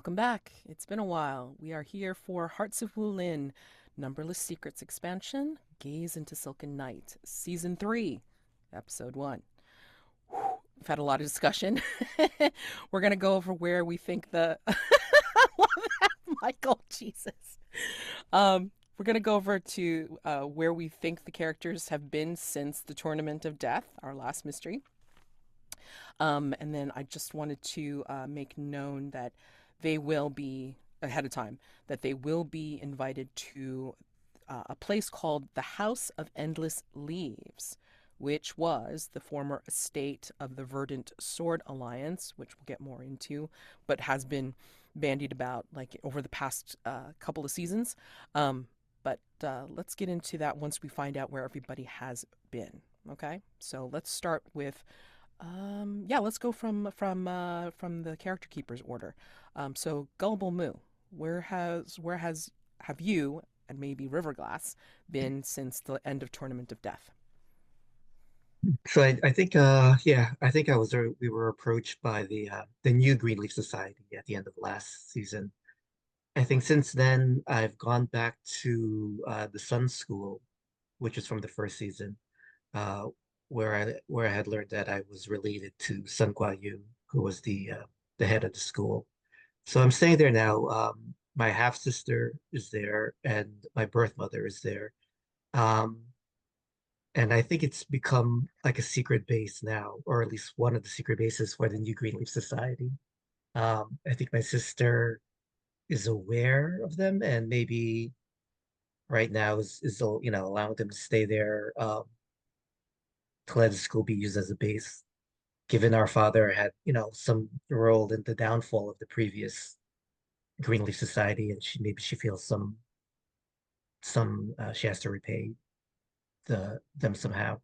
Welcome back. It's been a while. We are here for Hearts of Wulin, Numberless Secrets expansion, Gaze into Silken Night, Season 3, Episode 1. We've had a lot of discussion. We're going to go over where we think the. I love that, Michael. Jesus. We're going to go over to where we think the characters have been since the Tournament of Death, our last mystery. And then I just wanted to make known that they will be ahead of time that they will be invited to a place called the House of Endless Leaves, which was the former estate of the Verdant Sword Alliance, which we'll get more into, but has been bandied about like over the past couple of seasons. But let's get into that once we find out where everybody has been. Okay, so let's start with yeah, let's go from the character keepers order. So Gullible Mu, where has have you and maybe Riverglass been since the end of Tournament of Death? So I think yeah, I think we were approached by the new Greenleaf Society at the end of last season. I think since then I've gone back to the Sun School, which is from the first season, uh, where I had learned that I was related to Sun Guayu, who was the head of the school. So I'm staying there now. My half sister is there, and my birth mother is there. Um, And I think it's become like a secret base now, or at least one of the secret bases for the New Greenleaf Society. I think my sister is aware of them and maybe right now is allowing them to stay there to let the school be used as a base, given our father had, some role in the downfall of the previous Greenleaf Society, and she feels some she has to repay them somehow.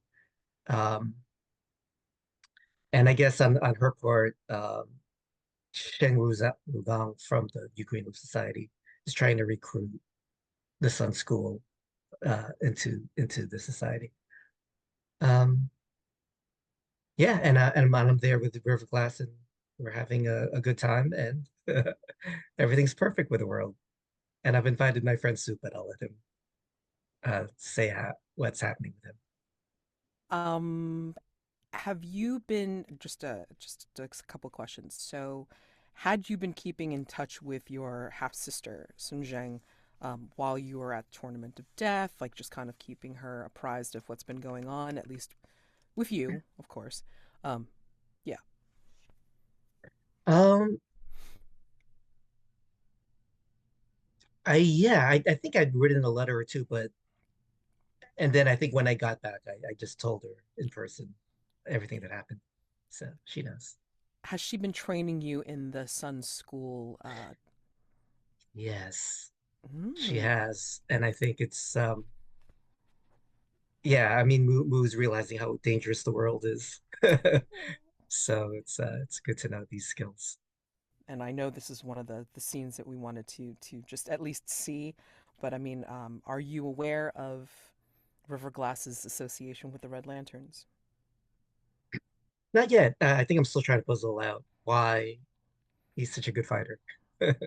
Um, and I guess on her part, Sheng Wuzang from the Ukraine Society is trying to recruit the Sun School into the society. Um, yeah, and I'm there with the River Glass, and we're having a good time, and everything's perfect with the world. And I've invited my friend Soup, but I'll let him say what's happening with him. Um, have you been just a couple questions? So, had you been keeping in touch with your half sister Sun Zheng while you were at Tournament of Death, like just kind of keeping her apprised of what's been going on, at least with you, of course. Um, yeah. Um, I think I'd written a letter or two, but and then I think when I got back, I just told her in person everything that happened. So she knows. Has she been training you in the Sun School? Yes, she Mm, has. And I think it's yeah, I mean Moo's realizing how dangerous the world is. So it's good to know these skills. and I know this is one of the scenes that we wanted to just at least see, but I mean, are you aware of River Glass's association with the Red Lanterns Not yet. I think I'm still trying to puzzle out why he's such a good fighter.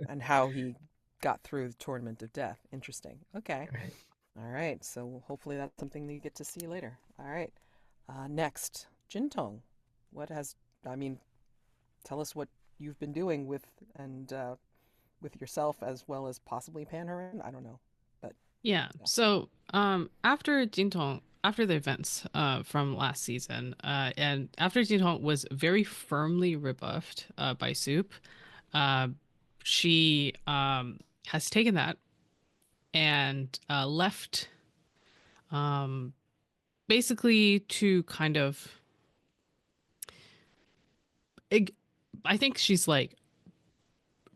and how he got through the Tournament of Death? Interesting. Okay. Right. All right. So hopefully that's something that you get to see later. All right. Next, Jintong. What has I mean? Tell us what you've been doing with yourself as well as possibly Panharin. I don't know, but Yeah. yeah. So, after Jintong, after the events from last season, and after Jintong was very firmly rebuffed by Soup, uh, she has taken that and left basically to kind of, ig- I think she's like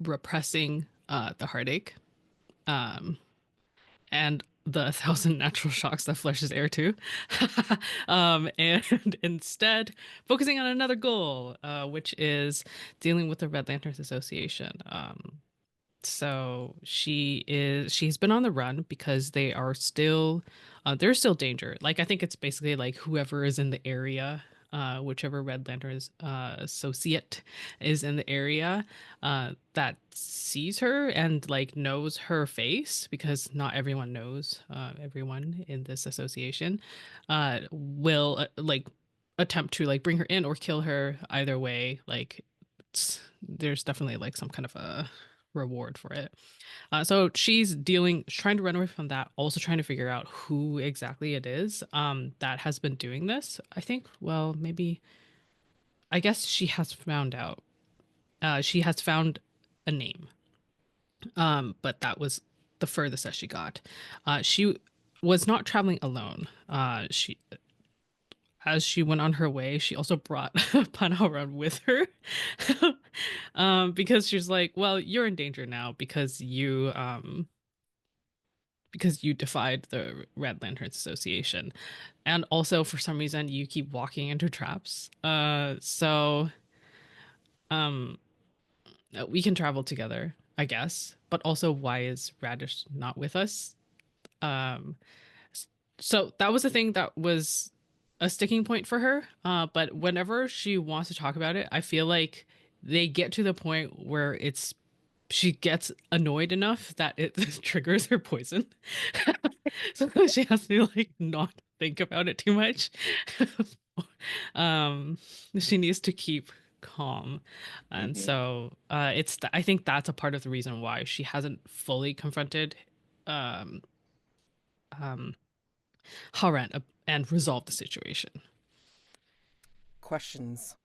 repressing the heartache and the thousand natural shocks that flesh is heir to, and instead focusing on another goal, which is dealing with the Red Lanterns Association. So she's been on the run because they are still there's still danger. Like I think it's basically like whoever is in the area whichever Red Lantern's associate is in the area, that sees her and like knows her face, because not everyone knows everyone in this association, will like attempt to like bring her in or kill her. Either way, like there's definitely like some kind of a reward for it. So she's trying to run away from that, also trying to figure out who exactly it is that has been doing this. I think, well, maybe, I guess she has found out. She has found a name, but that was the furthest that she got. She was not traveling alone. As she went on her way, she also brought Haoran with her, because she's like, well, you're in danger now because you defied the Red Lantern Association. And also for some reason you keep walking into traps. So um we can travel together, I guess. But also, why is Radish not with us? Um so that was the thing that was a sticking point for her. But whenever she wants to talk about it, I feel like they get to the point where she gets annoyed enough that it triggers her poison. So she has to like not think about it too much. um she needs to keep calm. And Mm-hmm. so I think that's a part of the reason why she hasn't fully confronted um um Haoran and resolved the situation. Questions.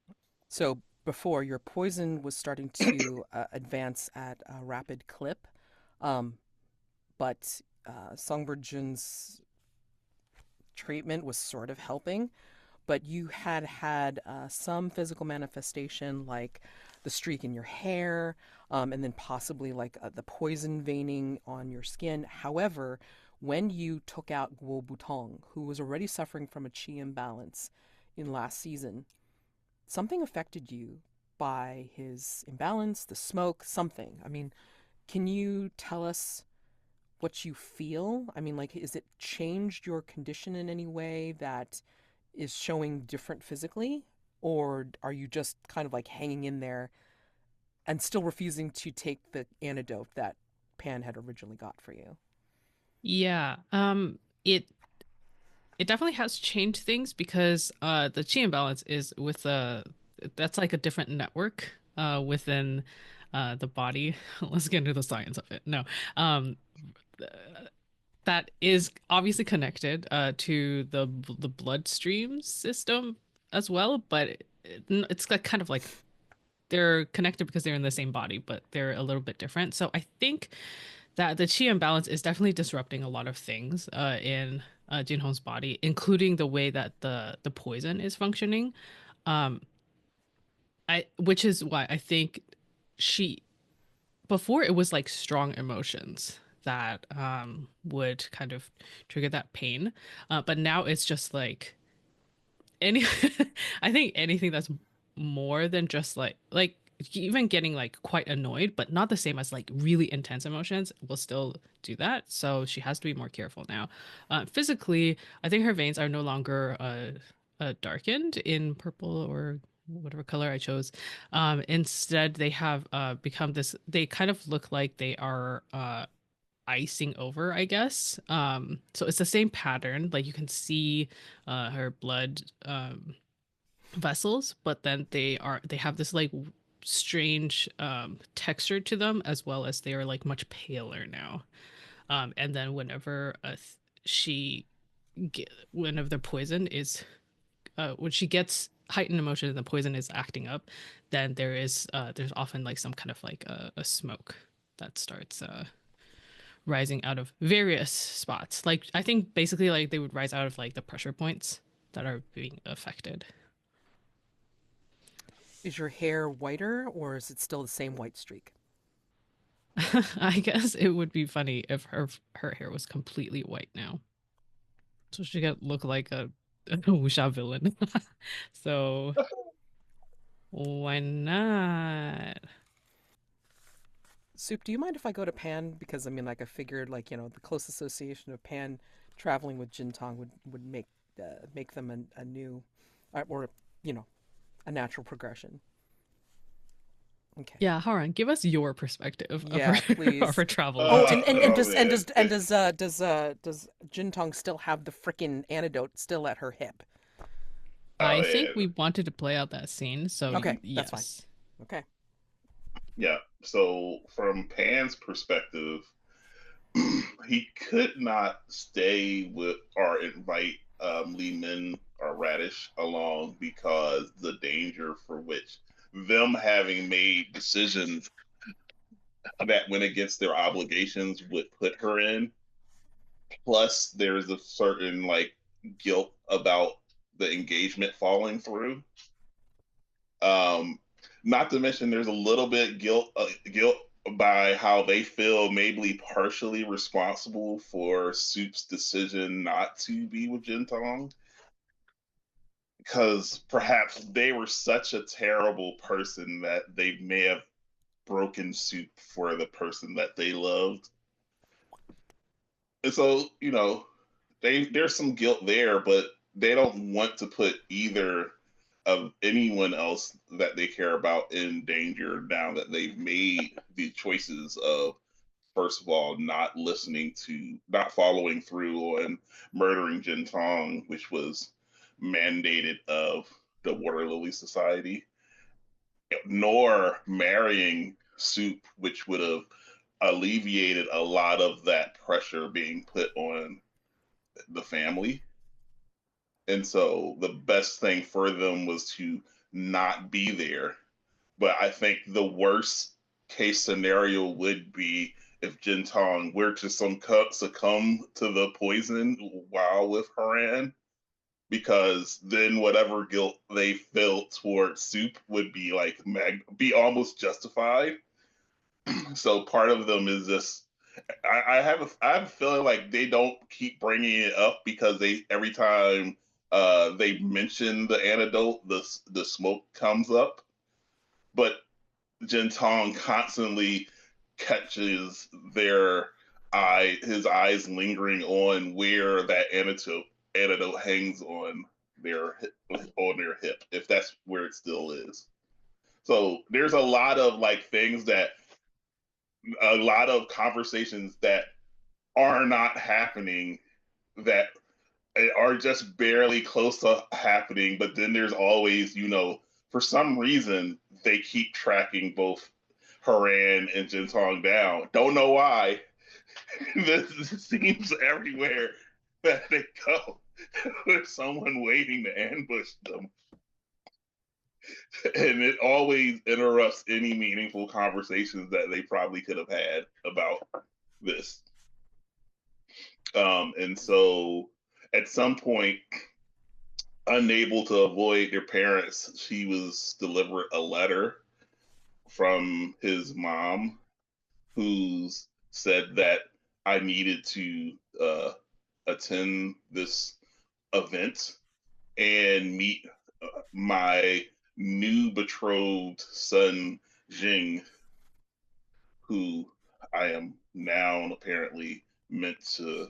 So before, your poison was starting to advance at a rapid clip, um, but Songbird Jun's treatment was sort of helping. But you had some physical manifestation, like the streak in your hair, and then possibly like the poison veining on your skin. However, when you took out Guo Butong, who was already suffering from a chi imbalance in last season, something affected you by his imbalance, the smoke, something. I mean, can you tell us what you feel? I mean, like, is it changed your condition in any way that is showing different physically? Or are you just kind of like hanging in there and still refusing to take the antidote that Pan had originally got for you? Yeah, it definitely has changed things, because the chi imbalance is with that's like a different network within the body. Let's get into the science of it. No, um that is obviously connected to the bloodstream system as well, but it's like kind of like they're connected because they're in the same body, but they're a little bit different. So I think that the chi imbalance is definitely disrupting a lot of things in Jinhong's body, including the way that the poison is functioning. Um, which is why I think she before it was like strong emotions that would kind of trigger that pain, but now it's just like any I think anything that's more than just like even getting like quite annoyed, but not the same as like really intense emotions, will still do that. So she has to be more careful now. Physically, I think her veins are no longer darkened in purple or whatever color I chose. Instead, they have become this. They kind of look like they are icing over, I guess. So it's the same pattern. Like you can see her blood vessels, but then they have this like strange texture to them, as well as they are like much paler now. And then whenever she whenever the poison is when she gets heightened emotion and the poison is acting up, then there's often like some kind of like a smoke that starts rising out of various spots. Like I think basically like they would rise out of like the pressure points that are being affected. Is your hair whiter or is it still the same white streak? I guess it would be funny if her hair was completely white now. So she could look like a wuxia villain. So why not? Soup, do you mind if I go to Pan? Because I mean, like I figured, like the close association of Pan traveling with Jintong would make them a new, or a natural progression. Okay. Yeah, Haoran, give us your perspective Yeah, please. of her travel. Does Jintong still have the freaking antidote still at her hip? I think we wanted to play out that scene, so okay, yes. That's fine. Okay. Yeah. So from Pan's perspective, he could not stay with or invite Li Min or Radish along because the danger for which them having made decisions that went against their obligations would put her in. Plus, there's a certain like guilt about the engagement falling through. Not to mention, there's a little bit guilt by how they feel maybe partially responsible for Soup's decision not to be with Jintong. Because perhaps they were such a terrible person that they may have broken Soup for the person that they loved. And so, there's some guilt there, but they don't want to put either of anyone else that they care about in danger now that they've made the choices of, first of all, not following through on murdering Jintong, which was mandated of the Water Lily Society, nor marrying Soup, which would have alleviated a lot of that pressure being put on the family. And so the best thing for them was to not be there. But I think the worst case scenario would be if Jintong were to succumb to the poison while with Haoran, because then whatever guilt they felt towards Soup would be be almost justified. So part of them is this. I have a feeling like they don't keep bringing it up because every time they mention the antidote, the smoke comes up. But Jintong constantly catches his eyes lingering on where that antidote hangs on their hip, if that's where it still is. So there's a lot of a lot of conversations that are not happening that are just barely close to happening. But then there's always, for some reason, they keep tracking both Haoran and Jintong down. Don't know why. This seems everywhere that they go. There's someone waiting to ambush them. And it always interrupts any meaningful conversations that they probably could have had about this. And so at some point, unable to avoid their parents, she was delivered a letter from his mom who said that I needed to attend this event and meet my new betrothed son, Zheng, who I am now apparently meant to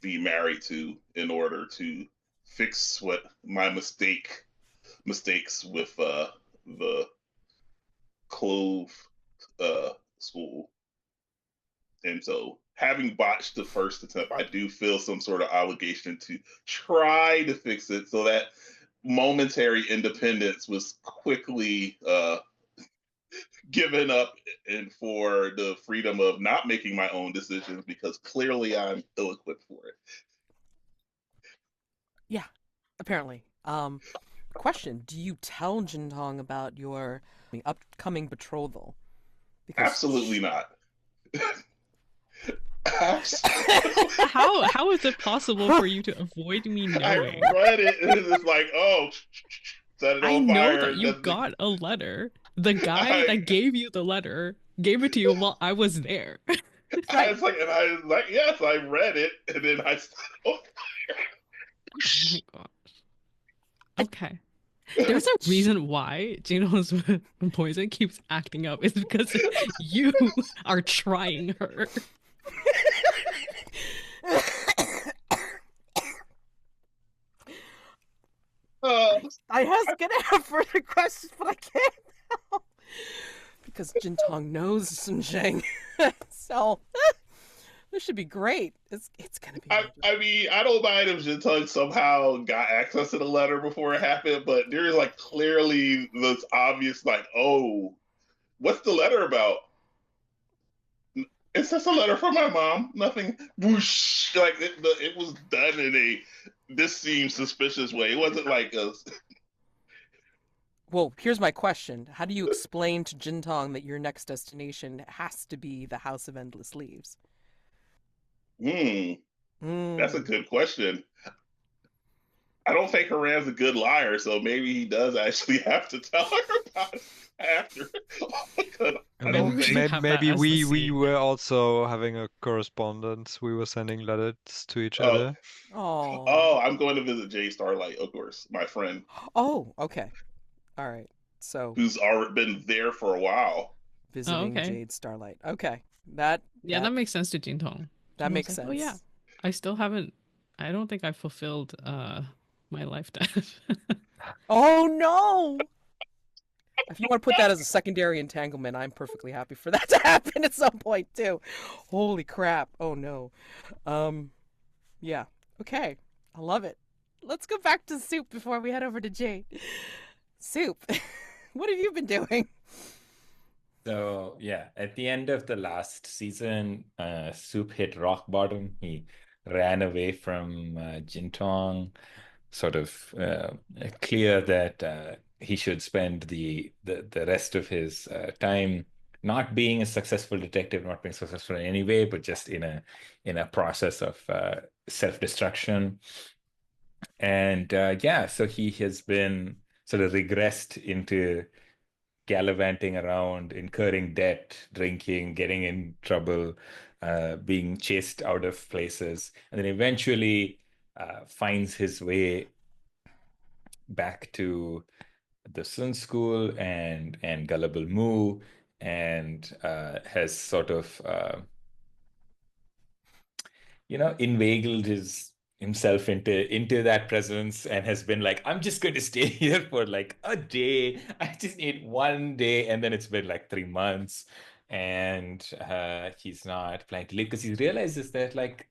be married to in order to fix what my mistakes with the Clove school. And so, having botched the first attempt, I do feel some sort of obligation to try to fix it so that momentary independence was quickly given up and for the freedom of not making my own decisions, because clearly I'm ill-equipped for it. Yeah, apparently. Question, do you tell Jintong about your upcoming betrothal? Because absolutely not. How is it possible for you to avoid me knowing? I read it and it's like, oh, set it on I know fire. that you got a letter. The guy that gave you the letter gave it to you while I was there. I was like, yes, I read it, and then I set it on fire. Oh my gosh. Okay. There's a reason why Gino's poison keeps acting up. It's because you are trying her. I was gonna have further questions, but I can't now. Because Jintong knows Zheng. So this should be great. It's gonna be I mean, I don't mind if Jintong somehow got access to the letter before it happened, but there is like clearly this obvious, like, oh, what's the letter about? It's just a letter from my mom. Nothing. Whoosh. Like it was done in a this seems suspicious way. It wasn't like a. Well, here's my question. How do you explain to Jintong that your next destination has to be the House of Endless Leaves? That's a good question. I don't think Haran's a good liar, so maybe he does actually have to tell her about it after. I don't we should think. have Maybe that as the we scene. were also having a correspondence. We were sending letters to each Oh, other. Oh. I'm going to visit Jade Starlight, of course, my friend, Oh, okay. All right. So who's already been there for a while. visiting okay. Jade Starlight. Okay. That makes sense to Jintong. that Jintong's makes like, sense. oh yeah, I still haven't. I don't think I fulfilled my life debt. Oh no! If you want to put that as a secondary entanglement, I'm perfectly happy for that to happen at some point too. Holy crap! Oh no. Yeah. Okay. I love it. Let's go back to Soup before we head over to Jade. Soup, what have you been doing? So yeah, at the end of the last season, Soup hit rock bottom. He ran away from Jintong, sort of clear that he should spend the rest of his time not being a successful detective, not being successful in any way, but just in a process of self-destruction. And yeah, so he has been sort of regressed into gallivanting around, incurring debt, drinking, getting in trouble, being chased out of places, and then eventually finds his way back to the Sun School and Gullible Mu, and has sort of inveigled himself into that presence and has been like, I'm just going to stay here for like a day. I just need one day, and then it's been like 3 months, and he's not planning to leave because he realizes that like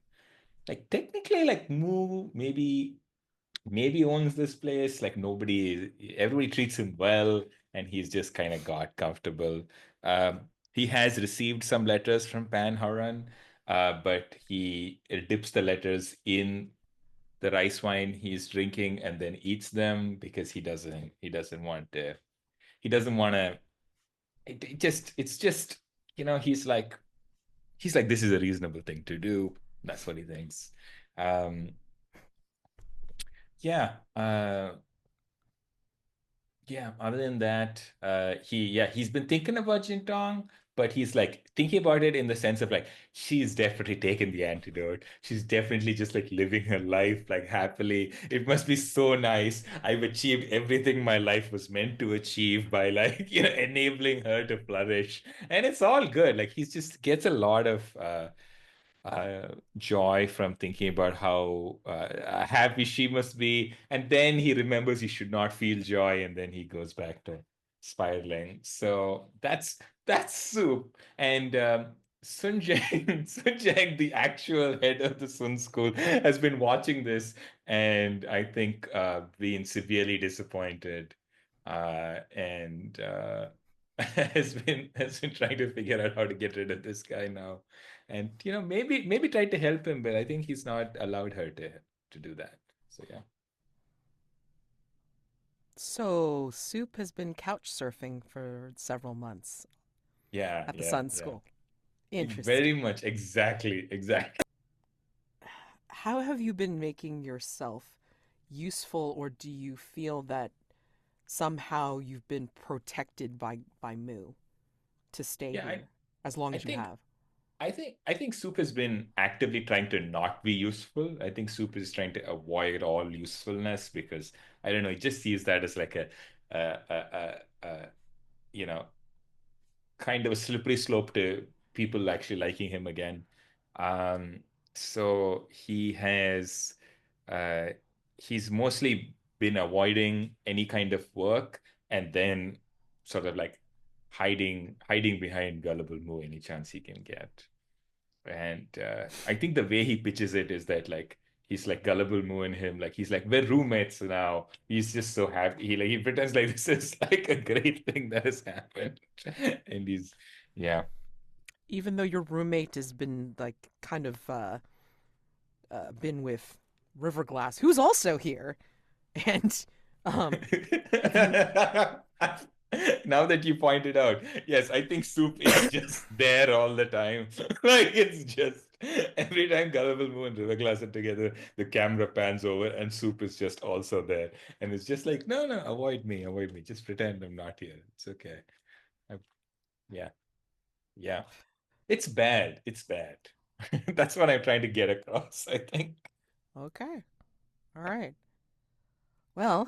technically like Mu maybe owns this place. Like everybody treats him well, and he's just kind of got comfortable. He has received some letters from Pan Haoran, but he dips the letters in the rice wine he's drinking and then eats them because he doesn't want to. He doesn't want to. It's just he's like this is a reasonable thing to do. That's what he thinks. Um, yeah. Yeah, other than that, he's been thinking about Jintong, but he's like thinking about it in the sense of like she's definitely taken the antidote. She's definitely just like living her life like happily. It must be so nice. I've achieved everything my life was meant to achieve by like enabling her to flourish. And it's all good. Like he's just gets a lot of joy from thinking about how happy she must be. And then he remembers he should not feel joy, and then he goes back to spiraling. So that's Soup. And Sun Jiang, Sun Jiang, the actual head of the Sun School, has been watching this and I think being severely disappointed and has been trying to figure out how to get rid of this guy now. And maybe try to help him, but I think he's not allowed her to do that. So yeah. So Soup has been couch surfing for several months Yeah, at the yeah, Sun yeah. School. Interesting. Very much, exactly. How have you been making yourself useful, or do you feel that somehow you've been protected by Mu to stay Yeah, here as long I as you think have? I think Soup has been actively trying to not be useful. I think Soup is trying to avoid all usefulness because I don't know, he just sees that as like a you know kind of a slippery slope to people actually liking him again. So uh, he's mostly been avoiding any kind of work and then sort of like hiding behind Gullible Mu any chance he can get. And I think the way he pitches it is that like he's like Gullible Mu and him, like he's like, we're roommates now. He's just so happy. He pretends like this is like a great thing that has happened. And he's yeah. Even though your roommate has been like kind of been with Riverglass, who's also here, and um, Now that you pointed out, yes, I think Soup is just there all the time. Like it's just every time Gullible Mu and Riverglass are together, the camera pans over and Soup is just also there. And it's just like, no, avoid me. Just pretend I'm not here. It's okay. I, yeah. Yeah. It's bad. That's what I'm trying to get across, I think. okay, all right. Well,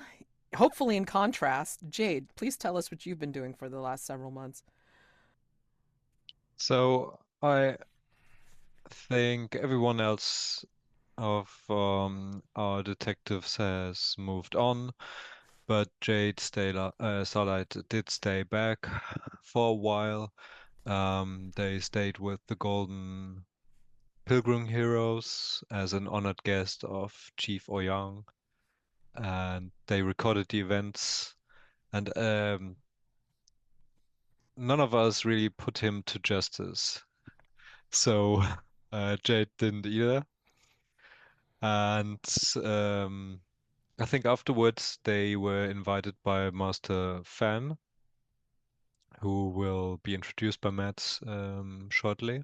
hopefully, in contrast, Jade, please tell us what you've been doing for the last several months. So I think everyone else of our detectives has moved on, but Starlight did stay back for a while. They stayed with the Golden Pilgrim Heroes as an honored guest of Chief Ouyang, and they recorded the events. And none of us really put him to justice. So Jade didn't either. And I think afterwards they were invited by Master Fan, who will be introduced by Matt shortly.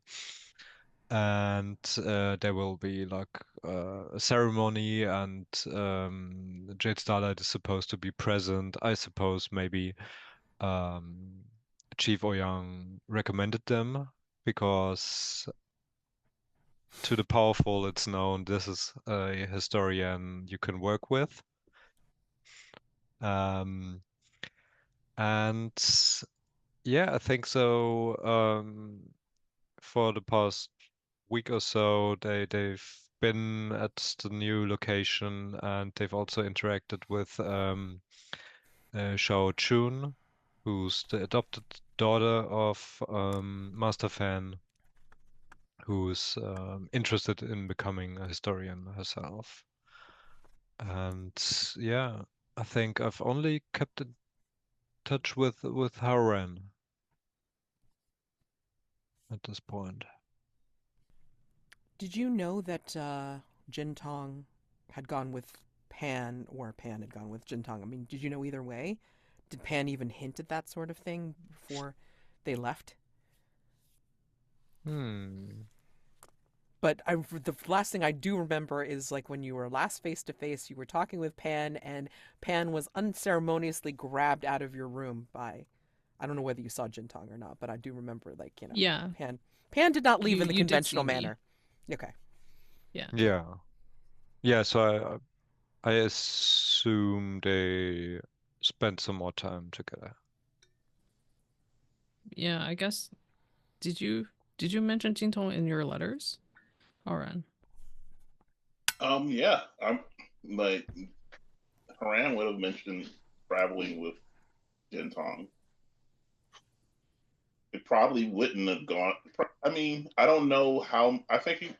And there will be like a ceremony, and Jade Starlight is supposed to be present. I suppose maybe Chief Ouyang recommended them because to the powerful it's known this is a historian you can work with. And yeah, I think so. For the past week or so, they've been at the new location, and they've also interacted with Shao Chun, who's the adopted daughter of Master Fan, who's interested in becoming a historian herself. And yeah, I think I've only kept in touch with Haoran at this point. Did you know that Jintong had gone with Pan, or Pan had gone with Jintong? I mean, did you know either way? Did Pan even hint at that sort of thing before they left? But the last thing I do remember is like when you were last face to face, you were talking with Pan, and Pan was unceremoniously grabbed out of your room by, I don't know whether you saw Jintong or not, but I do remember like, you know, Yeah. Pan did not leave in the You did conventional see me. manner. Okay. Yeah. Yeah, so I assume they spent some more time together. Yeah, I guess. Did you mention Jintong in your letters? Haoran. Yeah, I'm like Haran would have mentioned traveling with Jintong. It probably wouldn't have gone. I mean, I don't know how. I think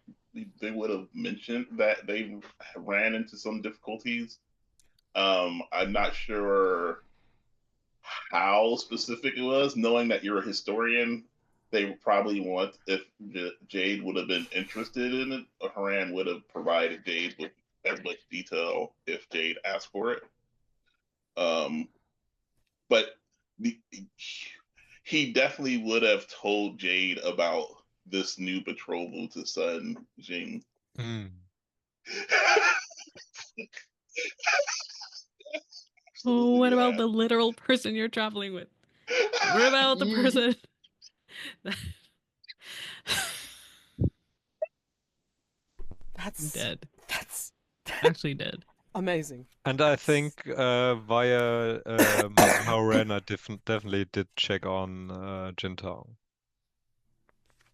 they would have mentioned that they ran into some difficulties. I'm not sure how specific it was. Knowing that you're a historian, they would probably want, if Jade would have been interested in it, Haran would have provided Jade with as much detail if Jade asked for it. But the, he definitely would have told Jade about this new betrothal to son Zheng. Oh, what about the literal person you're traveling with? What about the person? That's dead. That's Actually dead. Amazing. And I think via Haoran, I definitely did check on Jintong.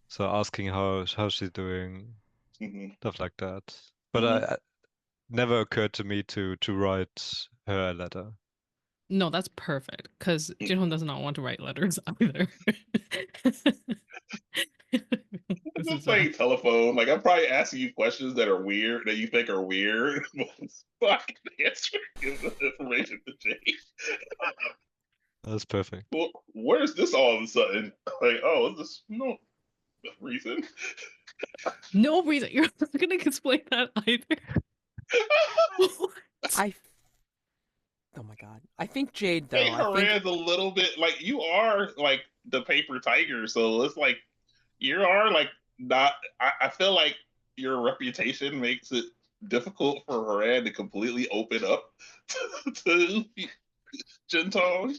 So asking how she's doing, stuff like that. But never occurred to me to write her a letter. No, that's perfect because Jintong does not want to write letters either. I'm just playing telephone. Like, I'm probably asking you questions that are weird, that you think are weird. So I can answer, give the information to Jade. That's perfect. Well, where's this all of a sudden? Like, oh, is this no reason? No reason. You're not going to explain that either. Oh my god. I think Jade though. Hey, I think Haoran's a little bit like you are like the paper tiger, so it's like you are like not. I feel like your reputation makes it difficult for Haoran to completely open up to Jintong.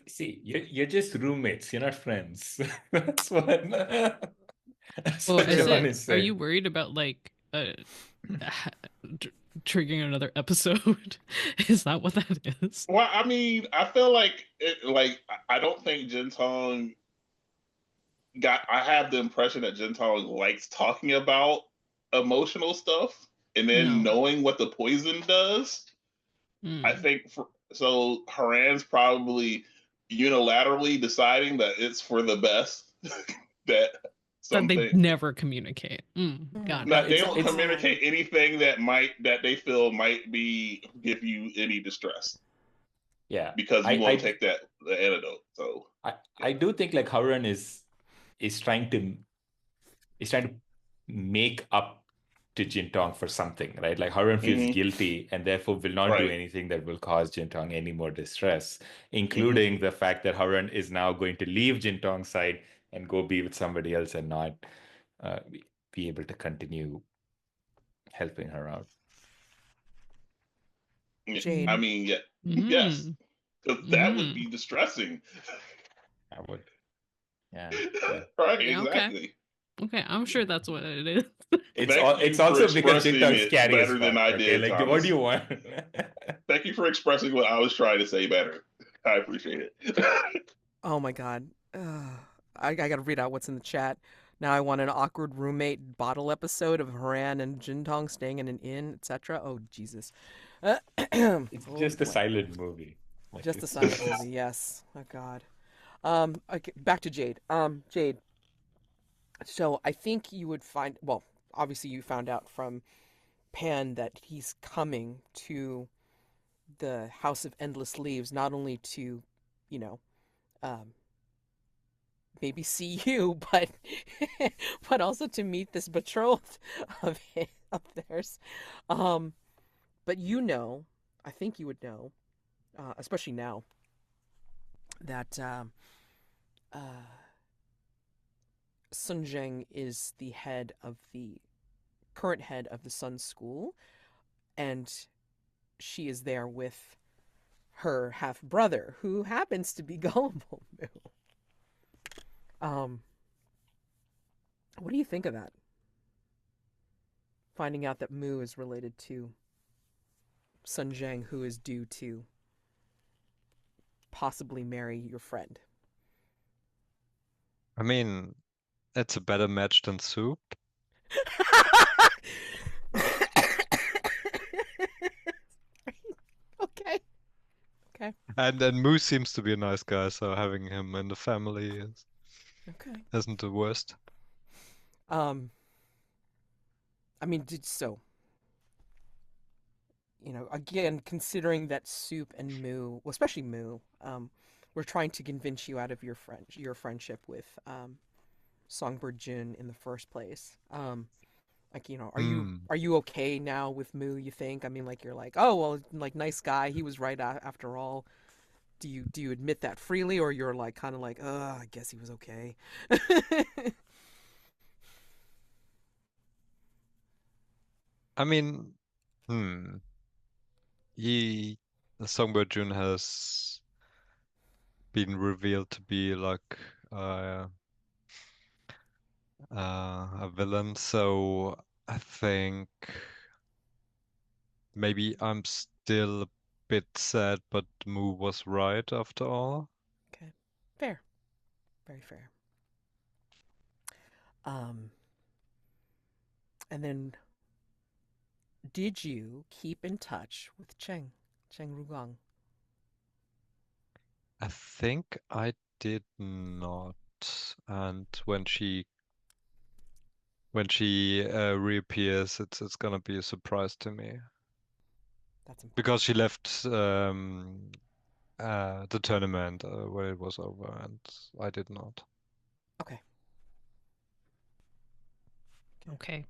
See, you're just roommates. You're not friends. That's what. That's Well, what is Jonn it? is Are saying. you worried about like triggering another episode? Is that what that is? Well, I mean, I feel like I don't think Jintong got. I have the impression that Jintong likes talking about emotional stuff, and then No. knowing what the poison does. I think so. Haran's probably unilaterally deciding that it's for the best. that something they never communicate. Got that it. they don't communicate anything that they feel might be give you any distress. Yeah, because you won't take the antidote. So I do think like Haoran is trying to make up to Jintong for something, right? Like Haoran feels guilty and therefore will not do anything that will cause Jintong any more distress, including the fact that Haoran is now going to leave Jintong's side and go be with somebody else and not be able to continue helping her out. Jade. I mean, yes, because that would be distressing. I would. Yeah. Right. Yeah, exactly. Okay, I'm sure that's what it is. It's also because Jintong's scary better than I did. Like, Thomas. what do you want? Thank you for expressing what I was trying to say better. I appreciate it. Oh my god. I gotta read out what's in the chat. Now I want an awkward roommate bottle episode of Haran and Jintong staying in an inn, etc. Oh Jesus. It's just a silent movie. Like, just a silent movie, yes. Oh god. Okay, back to Jade. Jade. So I think you would find, well, obviously you found out from Pan that he's coming to the House of Endless Leaves, not only to, you know, maybe see you, but but also to meet this betrothed of theirs. But you know, I think you would know, especially now, that Zheng is the current head of the Sun School, and she is there with her half brother, who happens to be Gullible Mu. What do you think of that? Finding out that Mu is related to Zheng, who is due to possibly marry your friend. I mean, it's a better match than Soup. Okay. And Mu seems to be a nice guy, so having him in the family isn't the worst. I mean, again, considering that Soup and Mu, well, especially Mu, were trying to convince you out of your friendship with Songbird Jun in the first place. Are you okay now with Mu, you think? I mean, like, you're like, oh, well, like, nice guy, he was right after all. Do you admit that freely, or you're like kind of like, I guess he was okay? I mean, the Songbird Jun has been revealed to be like a villain, so I think maybe I'm still a bit sad, but Mu was right after all. Okay, fair, very fair. And then did you keep in touch with Cheng Rugang? I think I did not. And when she reappears, it's gonna be a surprise to me That's important. because she left the tournament when it was over, and I did not. Okay. Okay.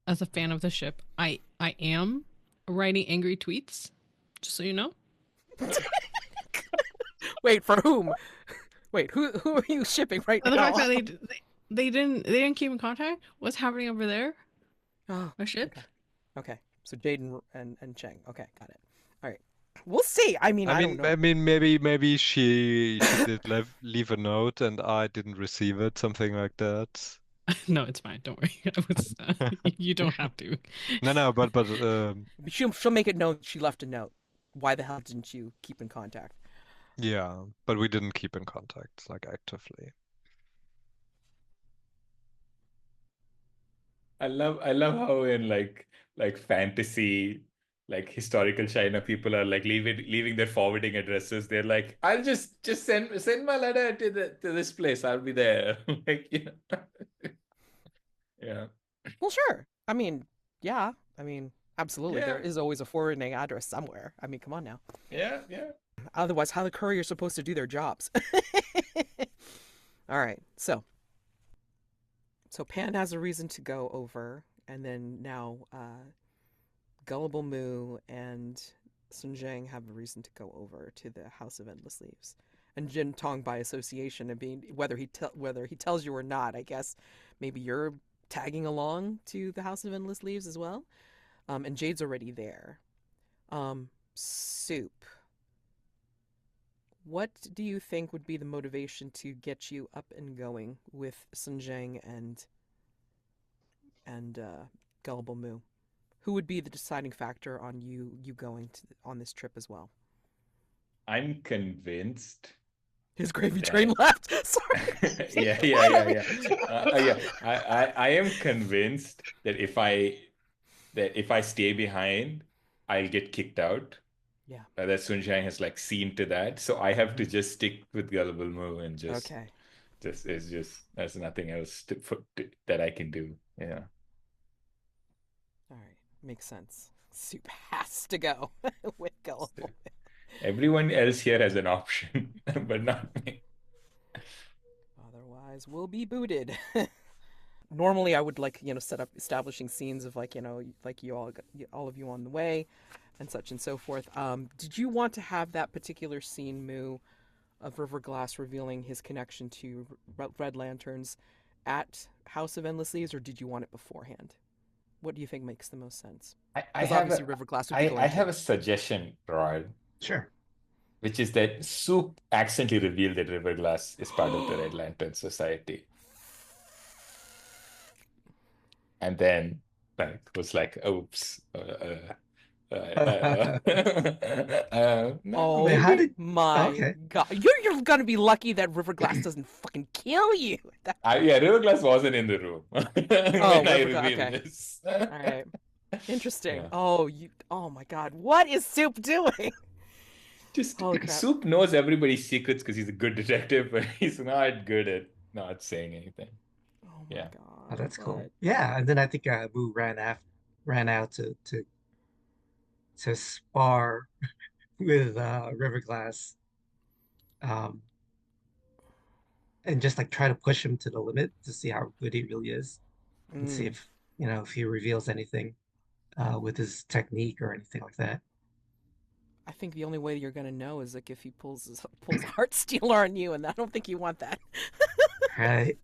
As a fan of the ship, I am writing angry tweets, just so you know. Wait, for whom? Wait, who are you shipping right And the now? fact that they didn't keep in contact. What's happening over there? Oh, A ship? okay. So Jade and Cheng. Okay, got it. All right. We'll see. I mean, I don't know. Maybe she did leave a note and I didn't receive it, something like that. No, it's fine. Don't worry. You don't have to. No, but She'll make it known she left a note. Why the hell didn't you keep in contact? yeah, but we didn't keep in contact like actively. I love how in like fantasy, like historical China, people are like leaving their forwarding addresses. They're like, I'll just send my letter to this place. I'll be there. Like, yeah. Well, sure. I mean, yeah. I mean, absolutely. There Yeah. is always a forwarding address somewhere. I mean, come on now. Yeah. Otherwise, how the courier's supposed to do their jobs? All right. So Pan has a reason to go over, and then now Gullible Mu and Zheng have a reason to go over to the House of Endless Leaves, and Jintong by association. And being whether he tells you or not, I guess maybe you're tagging along to the House of Endless Leaves as well. And Jade's already there. Soup. What do you think would be the motivation to get you up and going with Zheng and Gullible Mu? Who would be the deciding factor on you going on this trip as well? I'm convinced. His gravy train left. Sorry. Yeah. I am convinced that if I stay behind, I'll get kicked out. Yeah. That Sun Shang has like seen to that, so I have to just stick with Gullible Mu and Okay. there's nothing else that I can do. Yeah. All right. Makes sense. Soup has to go with Gullible. Everyone else here has an option, but not me. Otherwise, we'll be booted. Normally, I would set up establishing scenes of like you all of you on the way, and such and so forth. Did you want to have that particular scene, Mu, of Riverglass revealing his connection to Red Lanterns at House of Endless Leaves, or did you want it beforehand? What do you think makes the most sense? I Because have obviously Riverglass would be going I have to. a suggestion, Rod, Sure. which is that Soup accidentally revealed that Riverglass is part of the Red Lantern Society. And then like was like, oops. No. Oh How did? my Okay. god. You're gonna be lucky that Riverglass doesn't fucking kill you. Yeah, Riverglass wasn't in the room when I revealed okay. this. All right. Interesting. Yeah. Oh my god. What is Soup doing? Just Holy crap. Soup knows everybody's secrets because he's a good detective, but he's not good at not saying anything. Oh my Yeah. god. Oh, that's cool. But- Yeah, and then I think Wu ran out to spar with Riverglass, um, and just like try to push him to the limit to see how good he really is, and see if if he reveals anything with his technique or anything like that. I think the only way you're gonna know is like if he pulls a heart stealer on you, and I don't think you want that. Right.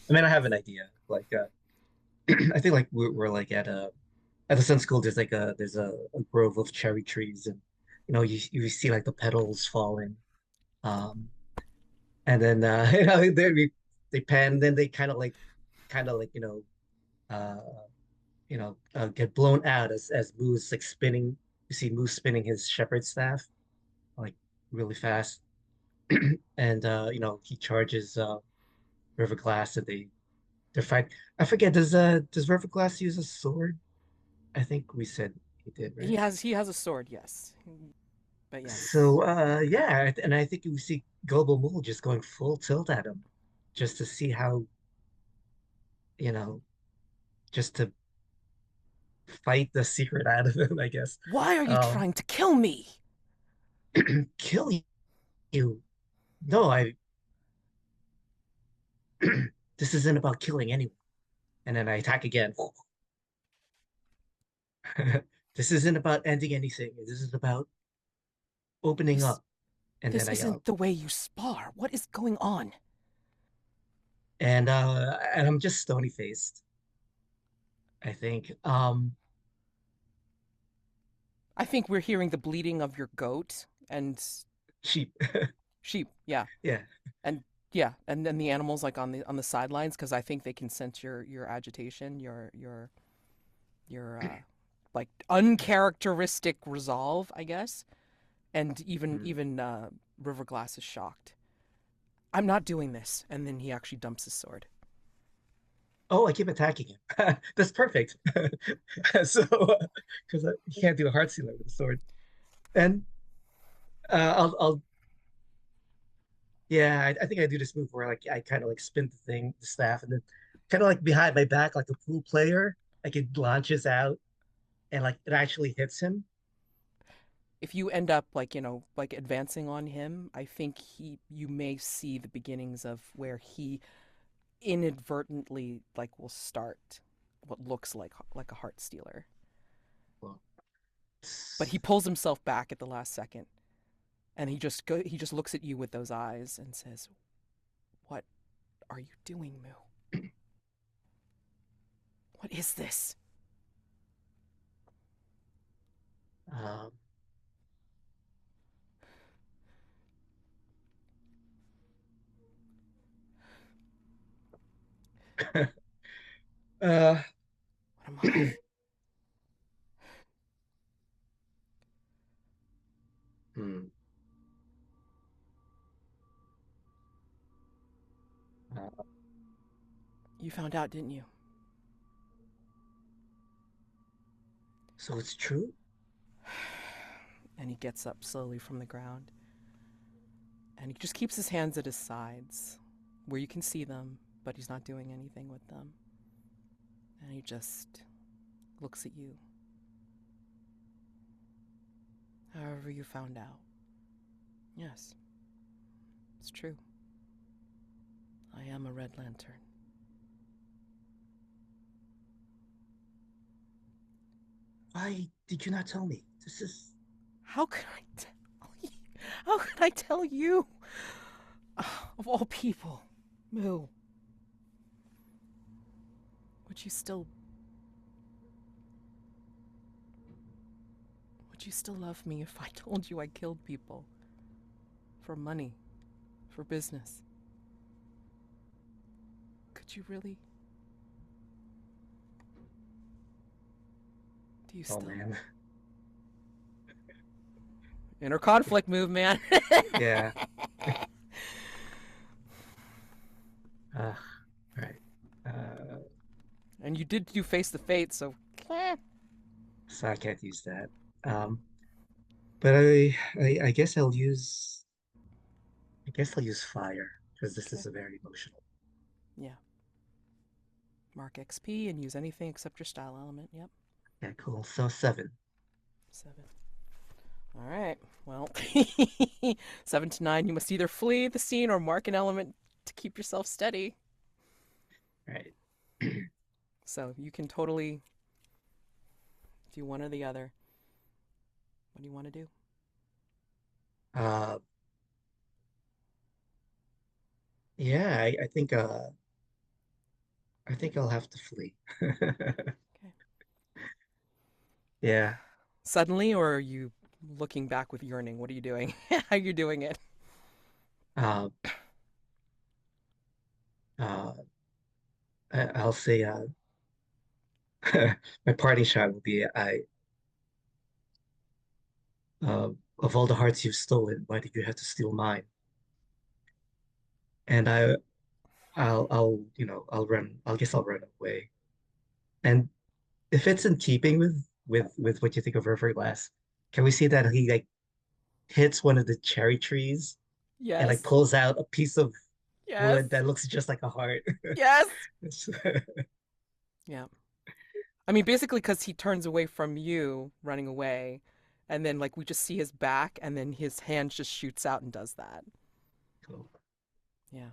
I mean, I have an idea. Like, I think like we're like at the Sun School. There's like a grove of cherry trees, and you see like the petals falling, um, and then they pan, then they kind of like uh get blown out as Moo's like spinning. You see Moo spinning his shepherd staff like really fast, and he charges River Glass, and they're fighting. I forget, does River Glass use a sword? I think we said he did, He right? has a sword, yes. But So yes. yeah, and I think we see Gullible Mu just going full tilt at him, just to see how, you know, just to fight the secret out of him, I guess. Why are you Um, trying to kill me? kill you. No, I this isn't about killing anyone. And then I attack again. This isn't about ending anything. This is about opening This up. And this then isn't the way you spar. What is going on? and I'm just stony faced, I think. I think we're hearing the bleating of your goat and Sheep. sheep, yeah. Yeah. And yeah, and then the animals like on the sidelines because I think they can sense your agitation, your like uncharacteristic resolve, I guess. And even Riverglass is shocked. I'm not doing this. And then he actually dumps his sword. Oh, I keep attacking him. That's perfect. So, because he can't do a heart sealer with a sword. And I'll yeah, I think I do this move where like I kind of like spin the staff, and then kind of like behind my back, like a pool player, like it launches out and like it actually hits him. If you end up like, like advancing on him, I think you may see the beginnings of where he inadvertently like will start what looks like a heart stealer. Well, But he pulls himself back at the last second. And he just looks at you with those eyes and says, "What are you doing, Mu? What is this?" um, uh, I'm off. hmm, uh, You found out, didn't you? so it's true. And he gets up slowly from the ground. And he just keeps his hands at his sides, where you can see them, but he's not doing anything with them. And he just looks at you. However you found out. Yes, it's true. I am a Red Lantern. Why did you not tell me? This is How could I tell you? How could I tell you? Of all people, Mu. Would you still... Would you still love me if I told you I killed people? For money? For business? Could you really? Do you oh still... man. Inner conflict move, man. Yeah. Right. And you did do Face the Fate, so... So I can't use that. But I guess I'll use fire because this is a very emotional. Yeah. Mark XP and use anything except your style element. Yep. Yeah, cool. So 7. 7. All right. Well, 7 to 9, you must either flee the scene or mark an element to keep yourself steady. Right. So you can totally do one or the other. What do you want to do? Yeah, I think I'll have to flee. Okay. Yeah. Suddenly, or are you looking back with yearning? What are you doing? How are you doing it? Uh, I'll say my party shot will be of all the hearts you've stolen, why did you have to steal mine? And I'll run. I guess I'll run away. And if it's in keeping with what you think of River Glass, can we see that he like hits one of the cherry trees and like Yes. pulls out a piece of Yes. wood that looks just like a heart? Yes. Yeah. I mean, basically, because he turns away from you, running away, and then like we just see his back, and then his hand just shoots out and does that. Cool. Yeah.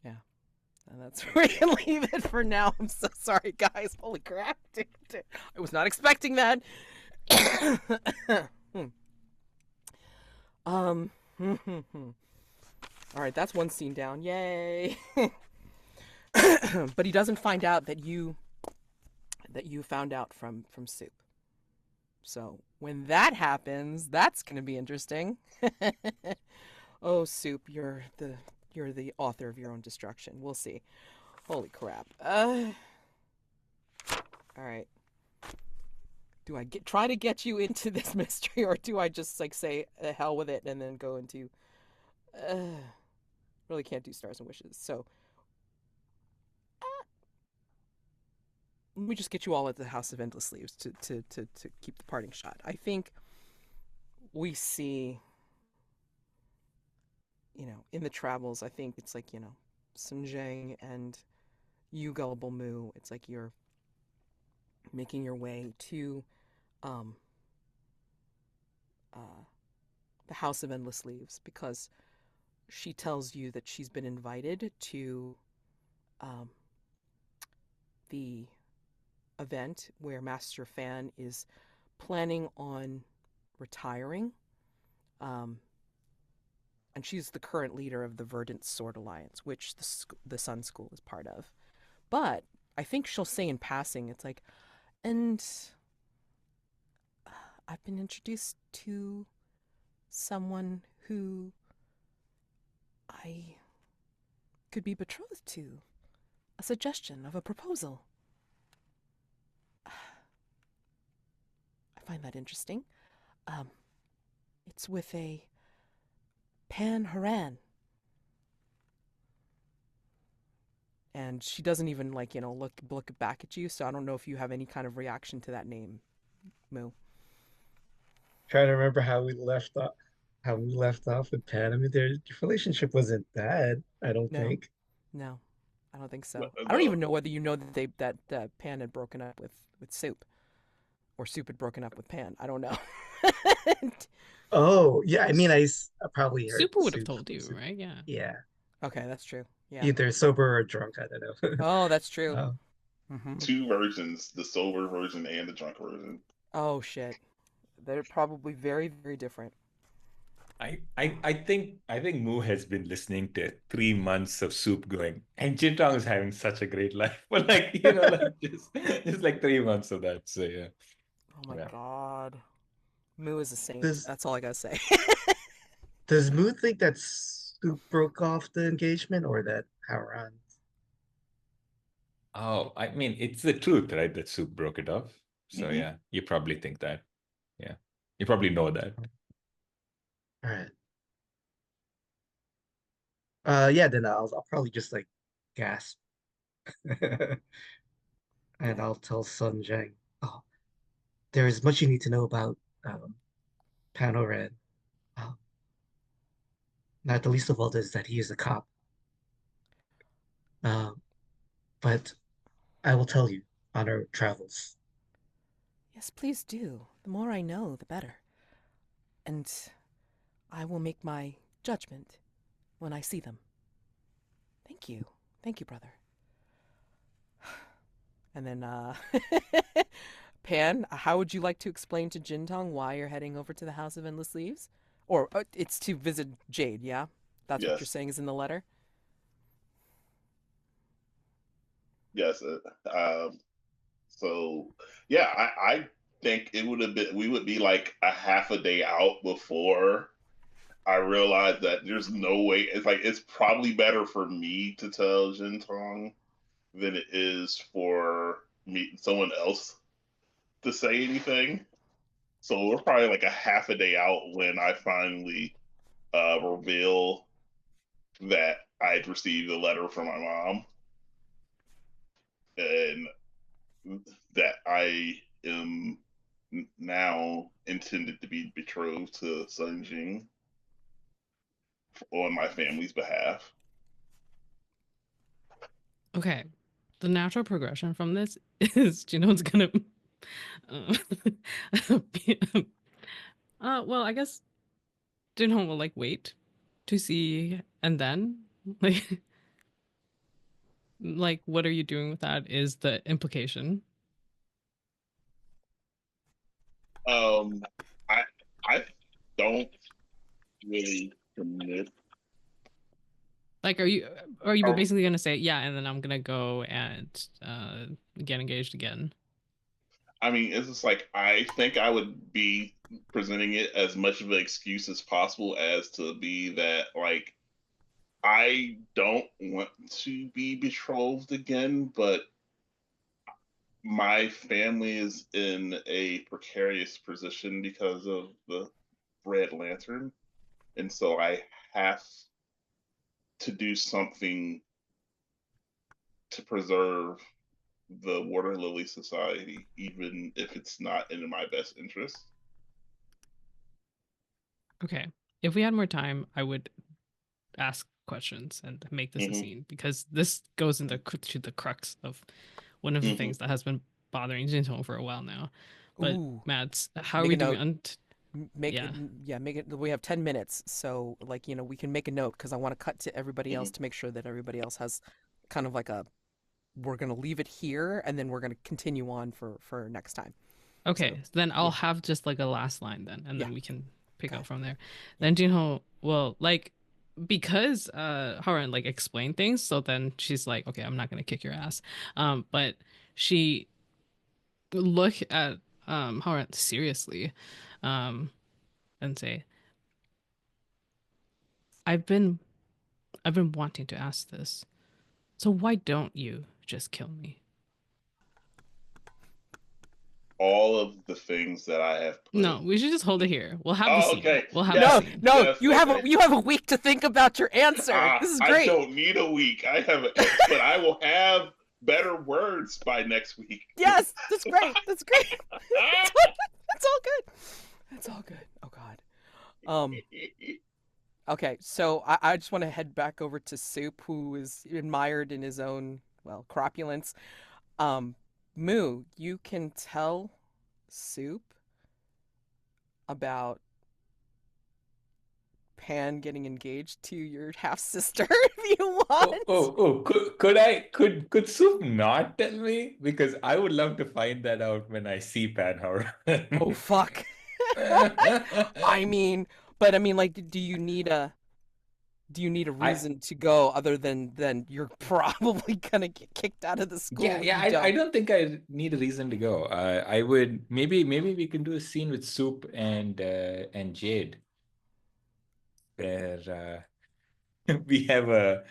Yeah. And that's where we can leave it for now. I'm so sorry, guys. Holy crap. I was not expecting that. All right, that's one scene down. Yay. But he doesn't find out that you found out from Soup. So when that happens, that's going to be interesting. Oh, Soup, you're the author of your own destruction. We'll see. Holy crap. All right. Do I try to get you into this mystery, or do I just like say hell with it and then go into really can't do stars and wishes. So let me just get you all at the House of Endless Leaves to keep the parting shot. I think we see, in the travels, I think it's like, some Zheng and you, Gullible Mu. It's like you're making your way to the House of Endless Leaves because she tells you that she's been invited to the event where Master Fan is planning on retiring. And she's the current leader of the Verdant Sword Alliance, which the Sun School is part of. But I think she'll say in passing, it's like, and I've been introduced to someone who I could be betrothed to. A suggestion of a proposal. I find that interesting. It's with a Pan Haoran. And she doesn't even look back at you, so I don't know if you have any kind of reaction to that name, Mu. Trying to remember how we left off with Pan. I mean, their relationship wasn't bad, I don't No. think. No, I don't think so. I don't even know whether you know that Pan had broken up with Soup, or Soup had broken up with Pan. I don't know. Oh, yeah. I mean, I probably heard Super would have Soup told you, Soup. right? Yeah. Yeah. Okay, that's true. Yeah. Either sober or drunk. I don't know. Oh, that's true. Oh, Mm-hmm. Two versions, the sober version and the drunk version. Oh shit, they're probably very, very different. I think Mu has been listening to 3 months of Soup going, and Jintong is having such a great life. But just like 3 months of that. So yeah. Oh my Yeah. god, Mu is a saint. Does That's all I gotta say. does Moon think that Soup broke off the engagement or that Haoran? Oh, I mean, it's the truth, right? That Soup broke it off. So Mhm. yeah, you probably think that. Yeah. You probably know that. All right. Yeah, then I'll probably just like gasp. And Yeah. I'll tell Sun Zheng, oh, there is much you need to know about Panoran. Um, Not the least of all is that he is a cop. Um, but I will tell you on our travels. Yes, please do. The more I know, the better. And I will make my judgment when I see them. Thank you. Thank you, brother. And then, Pan, how would you like to explain to Jintong why you're heading over to the House of Endless Leaves? Or it's to visit Jade, yeah? That's what you're Yes. saying is in the letter? Yes. So yeah, I think we would be like a half a day out before I realized that there's no way. It's like it's probably better for me to tell Jintong than it is for someone else to say anything. So we're probably like a half a day out when I finally reveal that I'd received a letter from my mom and that I am now intended to be betrothed to Zheng on my family's behalf. Okay. The natural progression from this is Juno's gonna be, well, I guess Jinho will like wait to see, and then like what are you doing with that is the implication. I I don't really commit. Like, are you Oh. basically gonna say yeah, and then I'm gonna go and get engaged again? I mean, it's just like I think I would be presenting it as much of an excuse as possible as to be that like I don't want to be betrothed again, but my family is in a precarious position because of the Red Lantern, and so I have to do something to preserve the Water Lily Society, even if it's not in my best interest. Okay. If we had more time, I would ask questions and make this a scene, because this goes into to the crux of one of the things that has been bothering Jintong for a while now. But Ooh. Mads, how are Make we a doing? note. Make it. We have 10 minutes, so like we can make a note because I want to cut to everybody else to make sure that everybody else has kind of like a. We're gonna leave it here, and then we're gonna continue on for next time. Okay, so then I'll have just like a last line then, and then we can pick up from there. Then Jinho will like, because Haoran like explained things, so then she's like, okay, I'm not gonna kick your ass. But she look at Haoran seriously, and say, I've been wanting to ask this. So why don't you just kill me? All of the things that I have put. No, we should just hold it here. We'll have the scene. Okay. We'll have the scene. No, yes, you have a week to think about your answer. This is great. I don't need a week. I have but I will have better words by next week. Yes, that's great. That's great. That's all good. That's all good. Oh God. Okay, so I just want to head back over to Soup, who is admired in his own corpulence. Mu, you can tell Soup about Pan getting engaged to your half sister if you want. Could Soup not tell me? Because I would love to find that out when I see Pan Haoran. Oh fuck. I mean, like, do you need a reason to go other than you're probably gonna get kicked out of the school? I don't think I need a reason to go. I would maybe we can do a scene with Soup and Jade, where we have a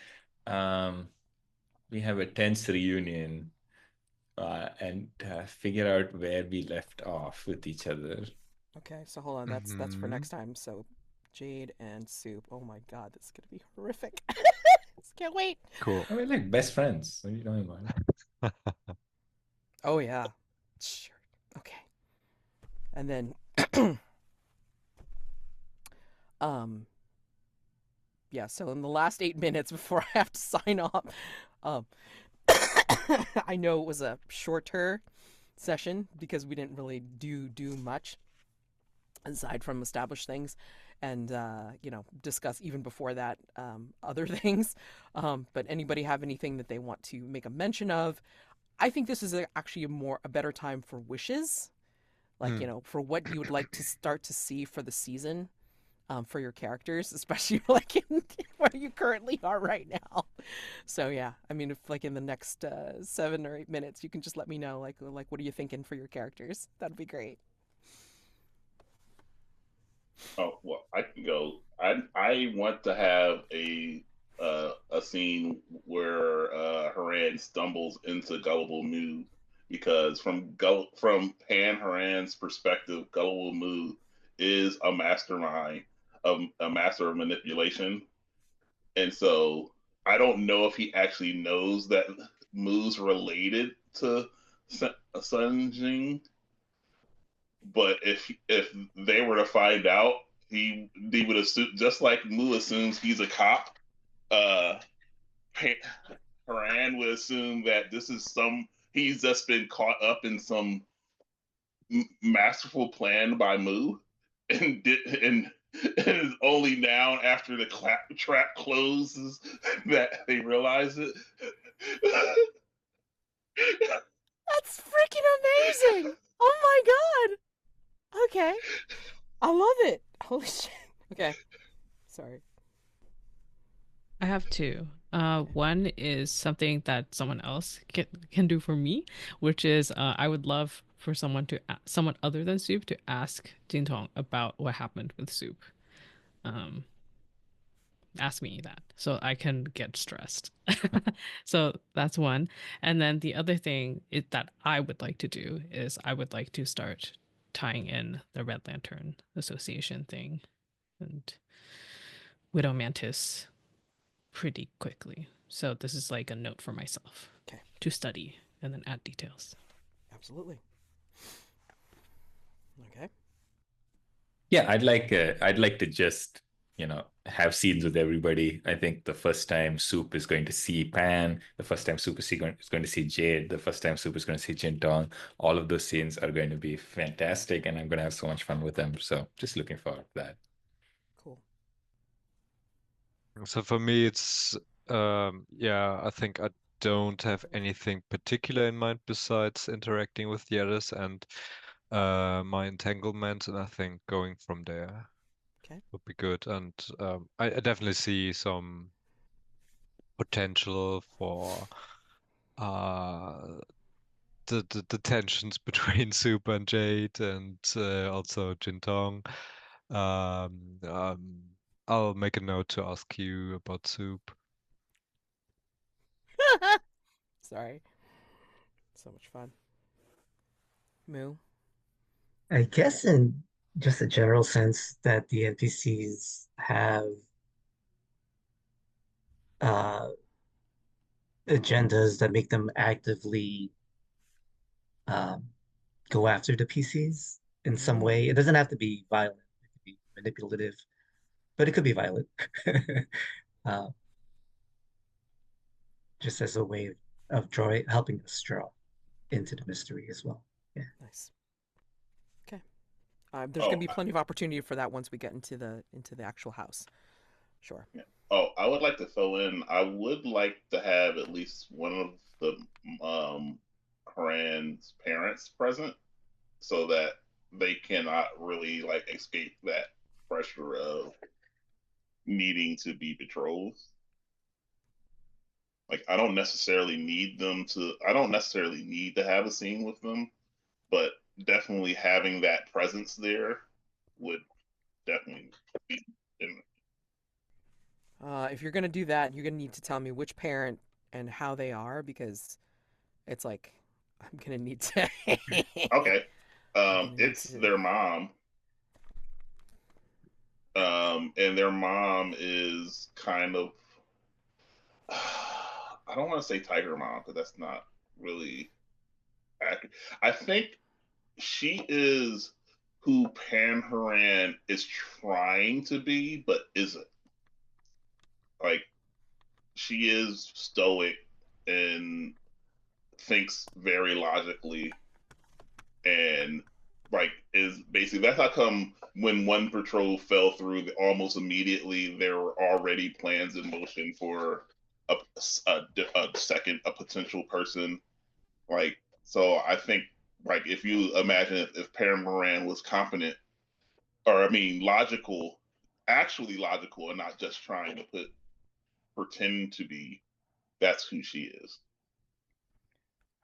tense reunion and figure out where we left off with each other. Okay, so hold on, that's for next time. So Jade and Soup. Oh my God, this is gonna be horrific. Can't wait. Cool. We're like best friends. What are you talking about? Oh yeah, sure. Okay, and then yeah. So in the last 8 minutes before I have to sign off, I know it was a shorter session because we didn't really do much aside from establish things and discuss even before that other things, but anybody have anything that they want to make a mention of? I think this is actually a better time for wishes, like for what you would like to start to see for the season, for your characters, especially like in where you currently are right now. So yeah, I mean, if like in the next 7 or 8 minutes you can just let me know like what are you thinking for your characters, that'd be great. Oh well, I can go. I want to have a scene where Haran stumbles into Gullible Mu, because from Pan Haran's perspective, Gullible Mu is a mastermind, a master of manipulation, and so I don't know if he actually knows that Mu's related to Zheng. But if they were to find out, he would assume, just like Mu assumes he's a cop. Haran would assume that this is he's just been caught up in some masterful plan by Mu, and it's only now after the trap closes that they realize it. That's freaking amazing! Oh my god! Okay. I love it. Holy shit. Okay. Sorry. I have two. One is something that someone else can do for me, which is I would love for someone other than Soup to ask Jintong about what happened with Soup. Um, Ask me that so I can get stressed. So that's one. And then the other thing that I would like to do is I would like to start tying in the Red Lantern Association thing and Widow Mantis pretty quickly. So this is like a note for myself to study and then add details. Absolutely. Okay. Yeah, I'd like to just, have scenes with everybody. I think the first time Soup is going to see Pan, the first time Soup is going to see Jade, the first time Soup is going to see Jintong, all of those scenes are going to be fantastic, and I'm going to have so much fun with them. So just looking forward to that. Cool. So for me, it's I think I don't have anything particular in mind besides interacting with the others and my entanglement, and I think going from there would be good. And I definitely see some potential for the tensions between Super and Jade, and also Jintong. Um, um, I'll make a note to ask you about Soup. Sorry. So much fun. Mu. I guess in just a general sense that the NPCs have uh, agendas that make them actively um, go after the PCs in some way. It doesn't have to be violent. It could be manipulative, but it could be violent. uh, just as a way of helping us draw into the mystery as well. Yeah. Nice. Okay. There's gonna be plenty of opportunity for that once we get into the actual house. Sure. Yeah. Oh, I would like to throw in. I would like to have at least one of the Haran's parents present, so that they cannot really like escape that pressure of needing to be betrothed. Like I don't necessarily need to have a scene with them, but definitely having that presence there would definitely be. If you're gonna do that, you're gonna need to tell me which parent and how they are, because it's like I'm gonna need to. Okay. It's their mom. And their mom is kind of, I don't want to say Tiger Mom, because that's not really accurate. I think she is who Pan Haran is trying to be, but isn't. Like, she is stoic and thinks very logically, and like is basically, that's how come when one patrol fell through, almost immediately there were already plans in motion for a second, a potential person. Like, so I think, like, if you imagine if Perrin Moran was competent, or I mean logical, actually logical, and not just trying to pretend to be, that's who she is.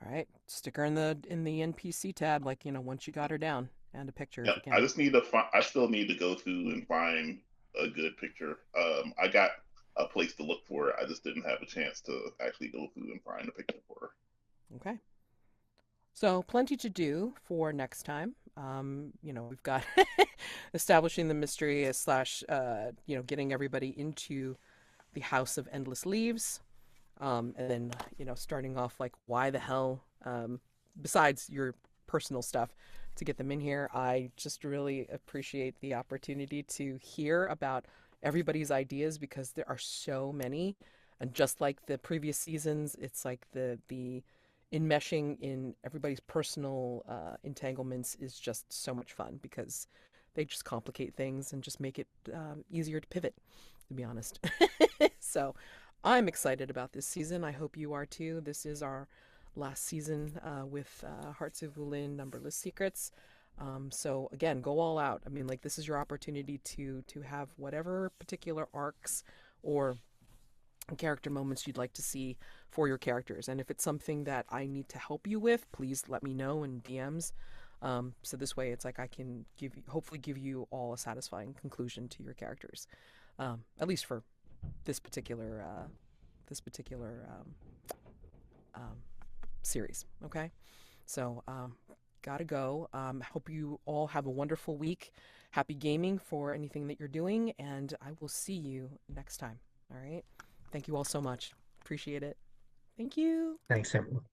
All right, stick her in the NPC tab, like, once you got her down, and a picture if Yeah, you can. I just need to find. I still need to go through and find a good picture. I got a place to look for it. I just didn't have a chance to actually go through and find a picture for her. Okay. So plenty to do for next time. We've got establishing the mystery slash, getting everybody into the House of Endless Leaves. And then, starting off like why the hell besides your personal stuff, to get them in here. I just really appreciate the opportunity to hear about everybody's ideas because there are so many. And just like the previous seasons, it's like the enmeshing in everybody's personal entanglements is just so much fun because they just complicate things and just make it easier to pivot, to be honest. So I'm excited about this season. I hope you are too. This is our last season with Hearts of Wulin, Numberless Secrets. So again, go all out. I mean, like, this is your opportunity to have whatever particular arcs or character moments you'd like to see for your characters. And if it's something that I need to help you with, please let me know in DMs. So this way, it's like I can hopefully give you all a satisfying conclusion to your characters, at least for this particular series. Okay, so gotta go. Hope you all have a wonderful week. Happy gaming for anything that you're doing, and I will see you next time. All right. Thank you all so much. Appreciate it. Thank you. Thanks, everyone.